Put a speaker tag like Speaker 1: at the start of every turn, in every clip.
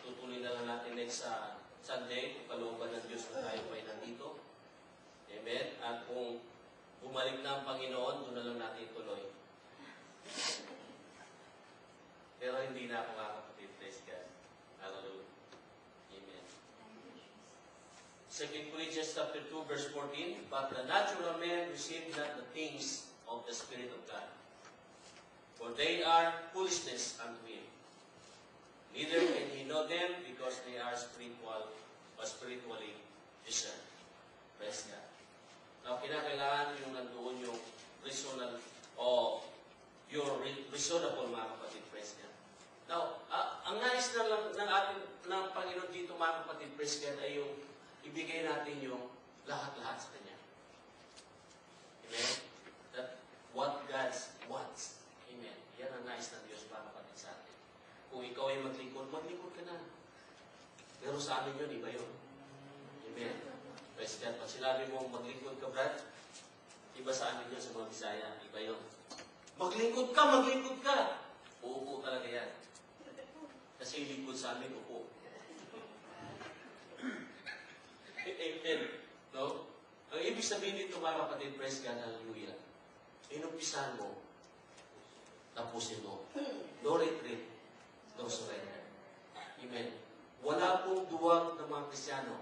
Speaker 1: tutuloy na lang natin next sa Sunday, kung kalooban ng Diyos na tayo pa nandito. Amen? At kung bumalik na ang Panginoon, doon na lang natin tuloy. Pero hindi na ako kakapatid. Praise God. Hallelujah. Amen. 2 Corinthians chapter 2, verse 14, But the natural man received not the things of the Spirit of God, for they are foolishness unto him. Neither can he know them, because they are spiritual or spiritually discerned. Praise God. Now, kinakailangan yung nandoon yung reasonable o your reasonable, mga kapatid. Praise God. Now, ang nais na lang ng Panginoon dito, mga kapatid, praise God, ay yung ibigay natin yung lahat-lahat sa Kanya. Amen? That what God wants. Amen. Yan ang nais ng Diyos, mga kapatid, sa atin. Kung ikaw ay maglingkod ka na. Pero sa amin yun, iba yun. Amen. Praise God. Pag sinabi mo, maglingkod ka, Brad, iba sa amin yun, sa mga Bisaya. Iba yun. Maglingkod ka. Uupo talaga yan. Kasi lingkod sa amin, upo. Amen. No? Ang ibig sabihin nito, mga kapatid, praise God, hallelujah. Inumpisahan mo, tapusin mo. No retreat, no surrender. Amen. Wala pong duwag ng mga Kristiyano.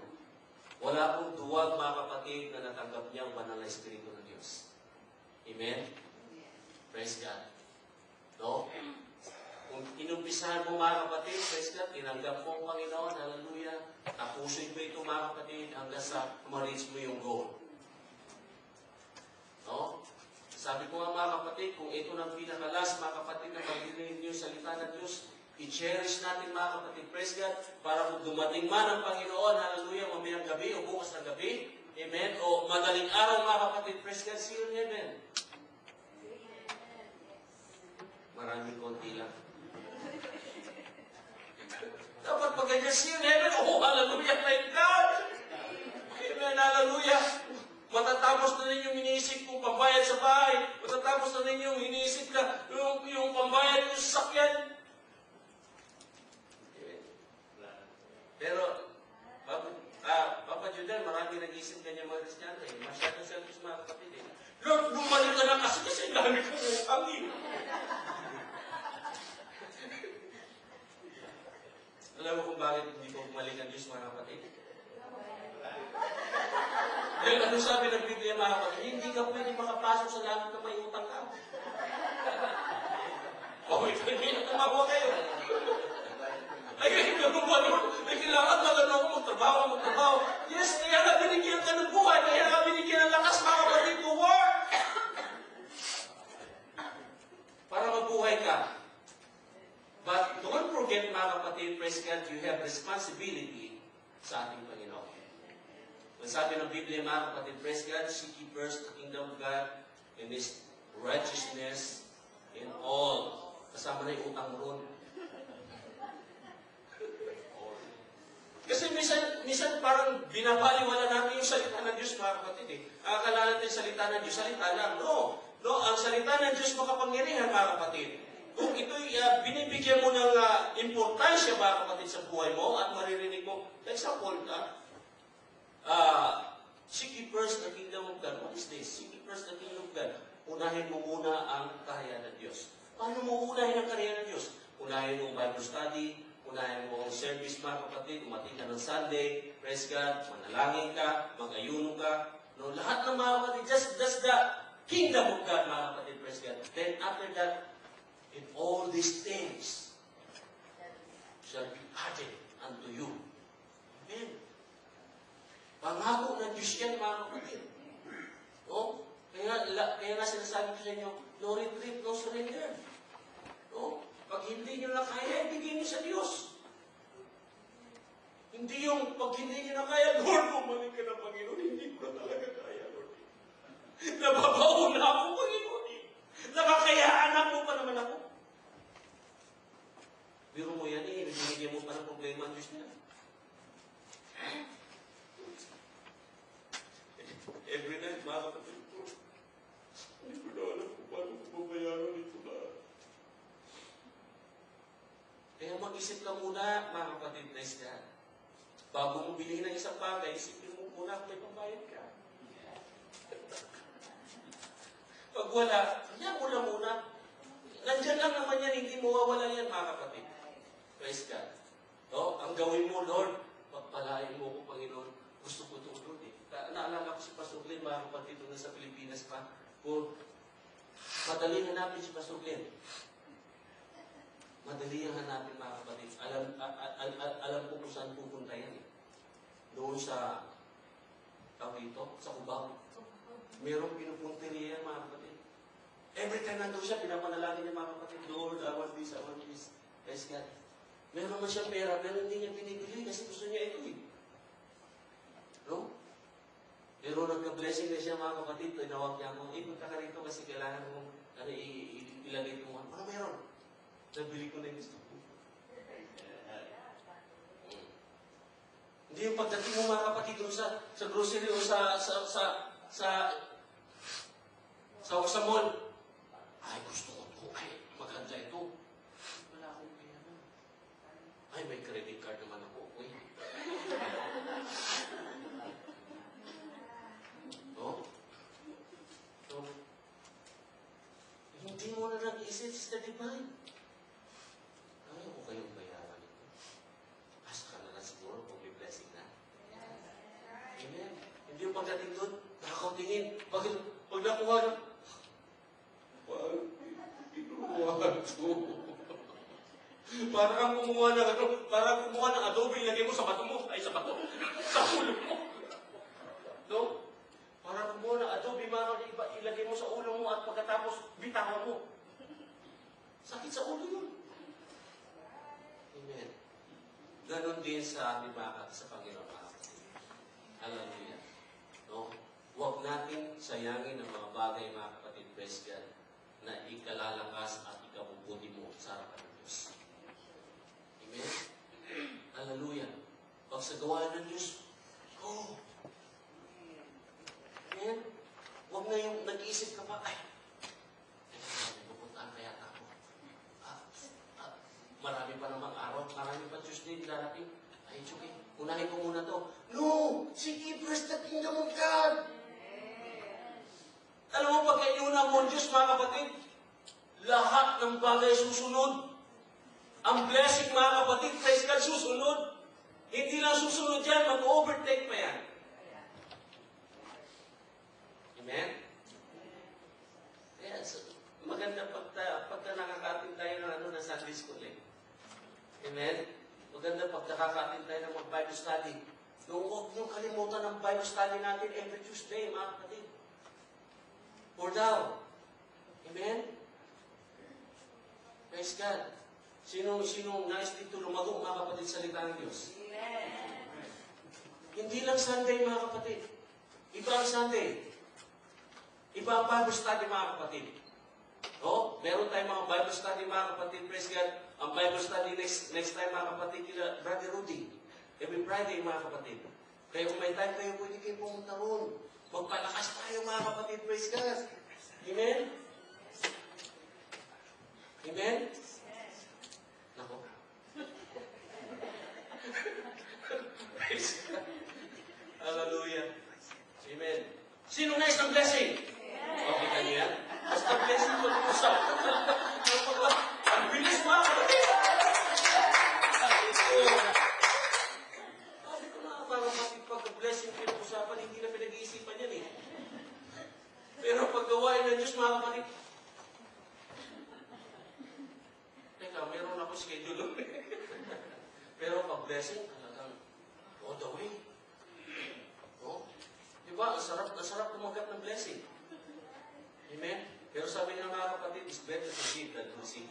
Speaker 1: Wala pong duwag, mga kapatid, na natanggap niya ang banal na Espiritu ng Diyos. Amen? Praise God. No? Kung inumpisahan mo, mga kapatid, praise God, tinanggap mo ang Panginoon, hallelujah, tapusin mo ito, mga kapatid, hanggang sa ma-reach mo yung goal. No? Sabi ko nga, mga kapatid, kung ito ng pinakalas, mga kapatid, na pag-dinig niyo sa salita ng Diyos, i-cherish natin, mga kapatid, praise God, para kung dumating man ang Panginoon, hallelujah, mamayang gabi o bukas na gabi, amen, o madaling araw, mga kapatid, praise God, see you in heaven. Maraming konti lang. Dapat pag ganyan, see you in heaven, oh, hallelujah, thank God. Amen, hallelujah. Matatapos na ninyong iniisip kung pambayad sa bahay. Matatapos na ninyong iniisip na yung pambayad yung sasakyan. Pero, Papa Judan, marami nag-isip ganyan mga Kristiyano eh. Masyadong selfish, mga kapatid eh. Lord, bumalik ka na kasi dami ko ng angin. Alam mo kung bakit hindi ko bumalik ang Diyos, mga kapatid? Dahil ano sabi ng Biblia, mga kapatid? Hindi ka pwede makapasok sa langit na may utang ka. Hindi na tumawa kayo. Ay, ganun ba nun? Ay, kailangan magano ako magtrabaho. Yes, kaya nga binigyan ka ng buhay, kaya nga binigyan ng lakas, mga kapatid, to work. Para mabuhay ka. But don't forget, mga kapatid, praise God, you have responsibility sa ating Panginoon. Ang sabi ng Biblia, mga kapatid, praise God, seek ye first the kingdom of God and His righteousness in all. Kasama na yung utang mo ron. Kasi minsan parang binabaliwala natin yung salita ng Diyos, mga kapatid eh. Akala natin salita ng Diyos, salita lang. No, ang salita ng Diyos makapangyarihan, mga kapatid. Kung ito'y binibigyan mo ng importansya, mga kapatid, sa buhay mo at maririnig mo, for example, seek ye first the kingdom of God. What is this? Seek ye first the kingdom of God. Unahin mo muna ang kaharian ng Diyos. Paano mo unahin ang kaharian ng Diyos? Unahin mo ang Bible study, unahin mo ang service, mga kapatid, umating ka ng Sunday, praise God, manalangin ka, mag-ayuno ka. No, lahat ng mga kapatid, just the kingdom of God, mga kapatid, praise God. Then after that, in all these things shall be added unto you. Amen. Pangako ng Diyos yan, mga kapatid. No? Kaya nga sinasabi ko sa inyo, no retreat, no surrender. No? Pag hindi nyo na kaya, ibigay nyo sa Diyos. Hindi yung pag hindi nyo na kaya, Lord, bumalik ka na, Panginoon, hindi ko na talaga kaya, Lord. Nababaon na ako, Panginoon. Nakakayaan mo pa naman ako. Biro mo yan eh, binigyan mo pa ng problema ang Diyos niya. Every night, mga kapatid ko, hindi ko na alam kung paano ko babayaran ito lahat. Kaya mag-isip ka muna, mga kapatid, praise God. Bago mo bilhin ng isang bagay, isipin mo muna kung may pambayad ka. Pag wala, yan muna. Nandyan lang naman yan, hindi mawawala yan, mga kapatid. Praise God. No? Ang gawin mo, Lord, pagpalain mo ko, Panginoon. Gusto ko ito, Lord. Naalala ko si Pastor Glenn, mga kapatid, doon sa Pilipinas pa. Kung madali hanapin si Pastor Glenn. Madali ang hanapin, mga kapatid. Alam ko kung saan pupunta yan. Doon sa, sa Cubao. Merong pinupunteriya yan, mga kapatid. Every time nandun siya, pinapanalangin niya, mga kapatid, Lord, I want this, I want this. Praise God. Meron man siyang pera, pero hindi niya pinibili kasi gusto niya ito eh. No? Pero nagka-blessing na siya, mga kapatid, tinawag niya ako, punta ka rito kasi kailangan mong ilagay ito mo. Ano meron? Nabili ko na yung gusto ko. Hindi yung pagdating mo, mga kapatid, doon sa grocery o sa mall. Ay, gusto ko ito. Ay, maganda ito. Wala akong pera. Ay, may credit card naman ako. Uy. No? So, hindi mo na nag-isip sa divine. Ayaw ko kayong bayaran ito. Asa ka na lang siguro kung may blessing na. Amen. Hindi yung pagdating doon, nakakautingin. Pag nakuha na, parang kumuha ng adobe, ilagay mo sa bato mo. Ay, sa bato. Sa ulo mo. No? Parang kumuha ng adobe, ilagay mo sa ulo mo at pagkatapos, bitawan mo. Sakit sa ulo yun. Amen. Ganon din sa ating bakit sa Panginoon. Hallelujah. No? Huwag natin sayangin ang mga bagay, mga kapatid, praise God, na ikalalakas at ikabubuti mo sa harapan ng Diyos. Amen? Hallelujah. Pag sa gawa ng Diyos, go! Amen? Huwag na yung nag-iisip ka pa, ay, may pupuntaan kaya ako. Marami pa namang araw, marami pa Tuesday, darating. Ay, it's okay. Unahin ko muna to. No! Sige, first the kingdom of God! Alam mo, pagka iuna mo ang Diyos, mga kapatid, lahat ng bagay susunod. Ang blessing, mga kapatid, praise God, susunod. Hindi lang susunod yan, mag-overtake pa yan. Amen? Yes. Maganda pagka nakakatin tayo ng Sunday school eh. Amen? Maganda pag nakakatin tayo ng Bible study. Huwag niyong kalimutan ang Bible study natin every Tuesday, mga kapatid. Or down. Amen? Praise God. Sinong nais dito lumago, mga kapatid, sa salita ng Diyos? Amen. Hindi lang Sunday, mga kapatid. Iba ang Sunday. Iba ang Bible study, mga kapatid. No? Meron tayong mga Bible study, mga kapatid. Praise God. Ang Bible study next time, mga kapatid, kila Brother Rudy. Every Friday, mga kapatid. Kaya kung may time kayo, pwede kayo pumunta ron. Magpalakas tayo, mga kapatid. Praise God. Amen? Amen? Nako. Praise God. Hallelujah. Amen. Sino nais ng blessing? Okay ka niya? Basta blessing ko dito sa ang bilis, mga kapatid. Sabi ko na, mga kapatid, pagka-blessing pinag-usapan, hindi na pinag-iisipan yan eh. Pero paggawain ng Diyos, mga kapatid, teka, meron ako schedule. Pero pag-blessing, talagang all the way. No? Diba? Ang sarap tumanggap ng blessing. Amen? Pero sabi ng mga kapatid, it's better to give than to receive.